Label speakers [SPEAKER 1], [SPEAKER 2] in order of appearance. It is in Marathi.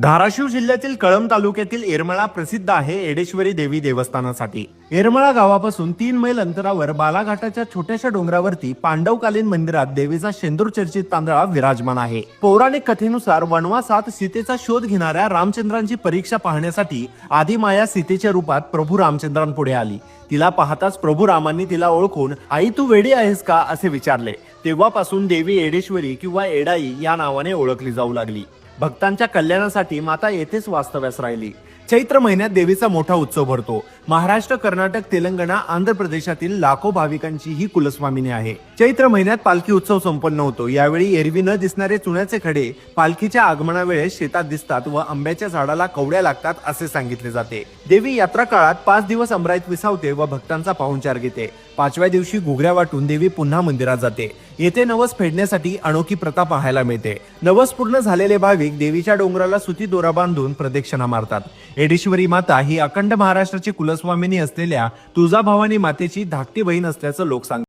[SPEAKER 1] धाराशिव जिल्ह्यातील कळंब तालुक्यातील येरमळा प्रसिद्ध आहे येडेश्वरी देवी देवस्थानासाठी। येरमळा गावापासून 3 मैल अंतरावर बालाघाटाच्या छोट्याशा डोंगरावरती पांडवकालीन मंदिरात देवीचा शेंदूर चर्चित तांदळा विराजमान आहे। पौराणिक कथेनुसार वनवासात सीतेचा शोध घेणाऱ्या रामचंद्रांची परीक्षा पाहण्यासाठी आदिमाया सीतेच्या रूपात प्रभू रामचंद्रांपुढे आली। तिला पाहताच प्रभू रामांनी तिला ओळखून आई तू वेडी आहेस का असे विचारले। तेव्हापासून देवी येडेश्वरी किंवा येडाई या नावाने ओळखली जाऊ लागली। भक्तांच्या कल्याणासाठी माता येथेच वास्तव्यास राहिली। चैत्र महिन्यात देवीचा मोठा उत्सव भरतो। महाराष्ट्र, कर्नाटक, तेलंगणा, आंध्र प्रदेशातील लाखो भाविकांची ही कुलस्वामिनी आहे। चैत्र महिन्यात पालखी उत्सव संपन्न होतो। यावेळी एरवी न दिसणारे चुन्याचे खडे पालखीच्या आगमनावेळेस शेतात दिसतात व आंब्याच्या झाडाला कवड्या लागतात असे सांगितले जाते। देवी यात्रा काळात 5 दिवस अमराईत विसावते व भक्तांचा पाहुणचार घेते। 5व्या दिवशी घुगऱ्या वाटून देवी पुन्हा मंदिरात जाते। येथे नवस फेडण्यासाठी अनोखी प्रथा पाहायला मिळते। नवस पूर्ण झालेले भाविक देवीच्या डोंगराला सुती दोरा बांधून प्रदक्षिणा मारतात। येडेश्वरी माता ही अखंड महाराष्ट्राची कुलस्वामिनी असलेल्या तुळजाभवानी मातेची धाकटी बहीण असल्याचं लोक सांगतात।